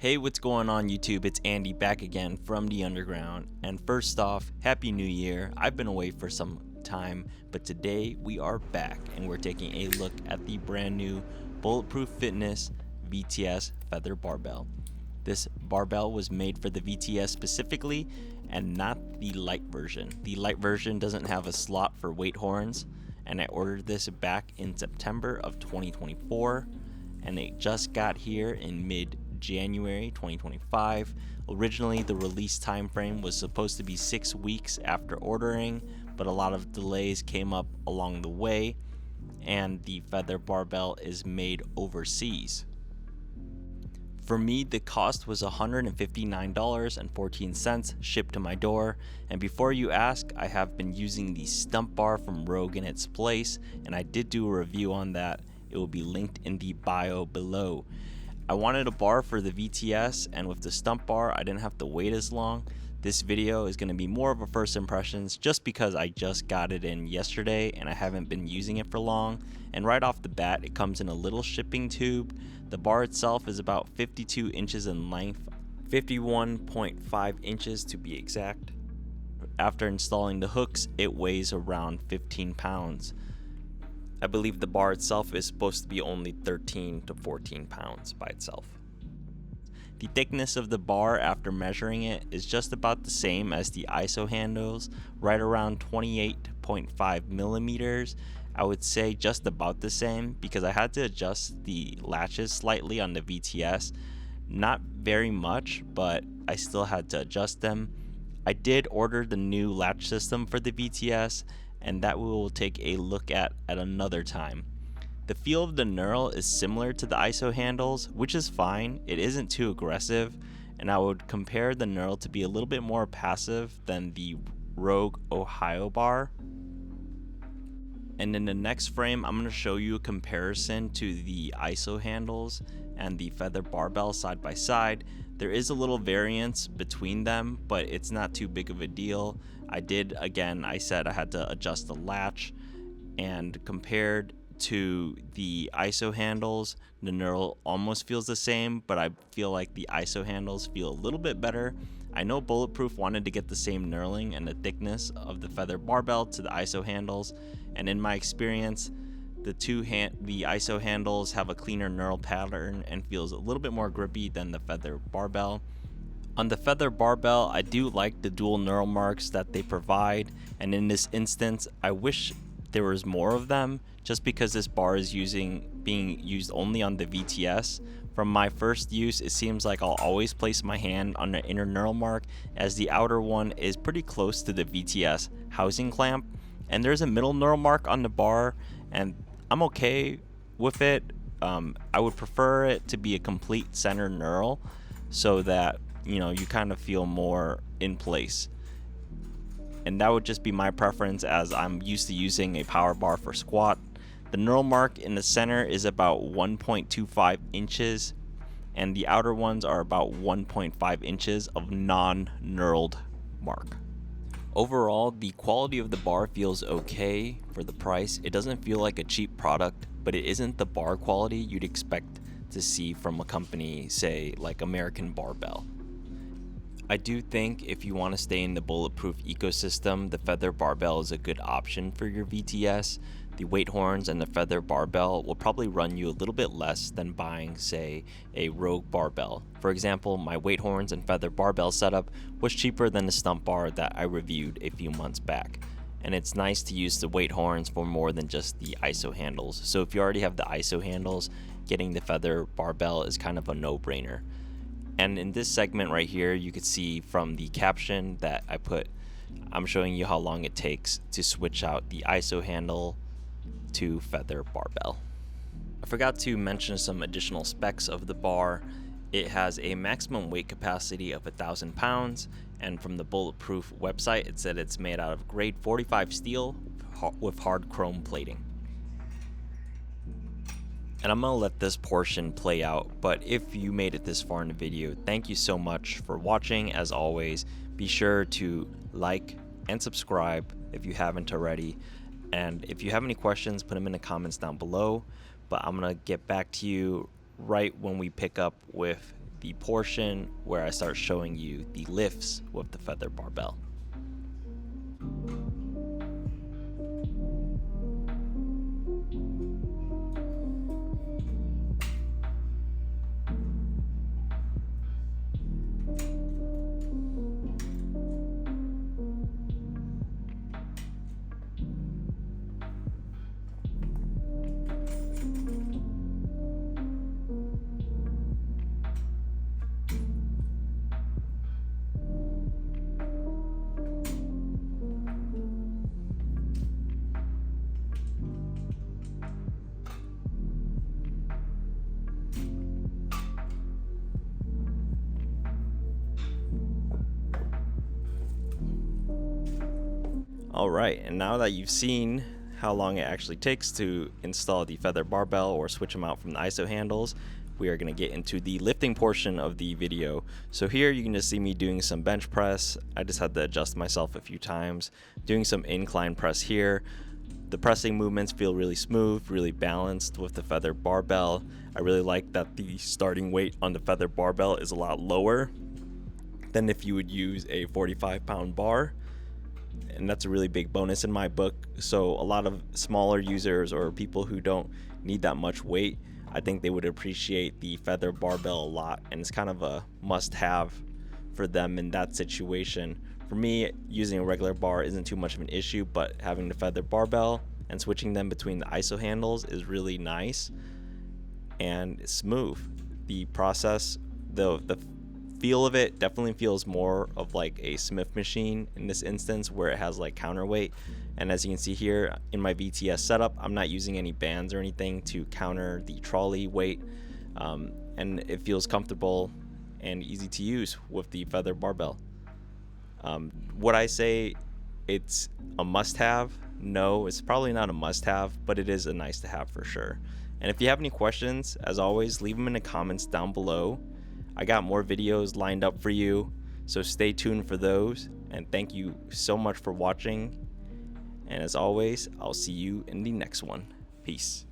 Hey, what's going on YouTube? It's Andy back again from the underground. And first off, Happy New Year. I've been away for some time, but today we are back and we're taking a look at the brand new Bulletproof Fitness VTS Feather Barbell. This barbell was made for the VTS specifically and not the light version. The light version doesn't have a slot for weight horns, and I ordered this back in September of 2024 and it just got here in mid-January 2025. Originally, the release time frame was supposed to be 6 weeks after ordering, but a lot of delays came up along the way, and the Feather Barbell is made overseas. For me, the cost was $159.14 shipped to my door. And before you ask, I have been using the stump bar from Rogue in its place, and I did do a review on that. It will be linked in the bio below. I wanted a bar for the VTS, and with the stump bar, I didn't have to wait as long. This video is going to be more of a first impressions just because I just got it in yesterday and I haven't been using it for long. And right off the bat, it comes in a little shipping tube. The bar itself is about 52 inches in length, 51.5 inches to be exact. After installing the hooks, it weighs around 15 pounds. I believe the bar itself is supposed to be only 13 to 14 pounds by itself. The thickness of the bar after measuring it is just about the same as the ISO handles, right around 28.5 millimeters. I would say just about the same because I had to adjust the latches slightly on the VTS. Not very much, but I still had to adjust them. I did order the new latch system for the VTS, and that we will take a look at another time. The feel of the knurl is similar to the ISO handles, which is fine. It isn't too aggressive, and I would compare the knurl to be a little bit more passive than the Rogue Ohio bar. And in the next frame, I'm going to show you a comparison to the ISO handles and the Feather Barbell side by side. There is a little variance between them, but it's not too big of a deal. I said I had to adjust the latch, and compared to the ISO handles, the knurl almost feels the same, but I feel like the ISO handles feel a little bit better. I know Bulletproof wanted to get the same knurling and the thickness of the Feather Barbell to the ISO handles, and in my experience, the ISO handles have a cleaner knurl pattern and feels a little bit more grippy than the Feather Barbell. On the Feather Barbell, I do like the dual knurl marks that they provide, and in this instance, I wish there was more of them just because this bar is being used only on the VTS. From my first use, it seems like I'll always place my hand on the inner knurl mark, as the outer one is pretty close to the VTS housing clamp, and there's a middle knurl mark on the bar, and I'm okay with it. I would prefer it to be a complete center knurl so that you kind of feel more in place. And that would just be my preference, as I'm used to using a power bar for squat. The knurl mark in the center is about 1.25 inches, and the outer ones are about 1.5 inches of non-knurled mark. Overall, the quality of the bar feels okay for the price. It doesn't feel like a cheap product, but it isn't the bar quality you'd expect to see from a company, say, like American Barbell. I do think if you want to stay in the Bulletproof ecosystem, the Feather Barbell is a good option for your VTS. The weight horns and the Feather Barbell will probably run you a little bit less than buying, say, a Rogue barbell. For example, my weight horns and Feather Barbell setup was cheaper than the stump bar that I reviewed a few months back. And it's nice to use the weight horns for more than just the ISO handles. So if you already have the ISO handles, getting the Feather Barbell is kind of a no-brainer. And in this segment right here, you could see from the caption that I put, I'm showing you how long it takes to switch out the ISO handle to Feather Barbell. I forgot to mention some additional specs of the bar. It has a maximum weight capacity of 1,000 pounds, and from the Bulletproof website, it said it's made out of grade 45 steel with hard chrome plating. And I'm going to let this portion play out, but if you made it this far in the video, thank you so much for watching. As always, be sure to like and subscribe if you haven't already. And if you have any questions, put them in the comments down below. But I'm going to get back to you right when we pick up with the portion where I start showing you the lifts with the feather barbell. Alright, and now that you've seen how long it actually takes to install the feather barbell or switch them out from the ISO handles, we are going to get into the lifting portion of the video. So here you can just see me doing some bench press. I just had to adjust myself a few times, doing some incline press here. The pressing movements feel really smooth, really balanced with the feather barbell. I really like that the starting weight on the feather barbell is a lot lower than if you would use a 45-pound bar. And that's a really big bonus in my book. So a lot of smaller users or people who don't need that much weight, I think they would appreciate the feather barbell a lot, and it's kind of a must-have for them in that situation. For me, using a regular bar isn't too much of an issue, but having the feather barbell and switching them between the ISO handles is really nice and smooth. The process, the feel of it definitely feels more of like a Smith machine in this instance, where it has like counterweight. And as you can see here in my VTS setup, I'm not using any bands or anything to counter the trolley weight, and it feels comfortable and easy to use with the feather barbell. Would I say it's a must-have? No, it's probably not a must-have, but it is a nice to have for sure. And if you have any questions, as always, leave them in the comments down below. I got more videos lined up for you, so stay tuned for those. And thank you so much for watching. And as always, I'll see you in the next one. Peace.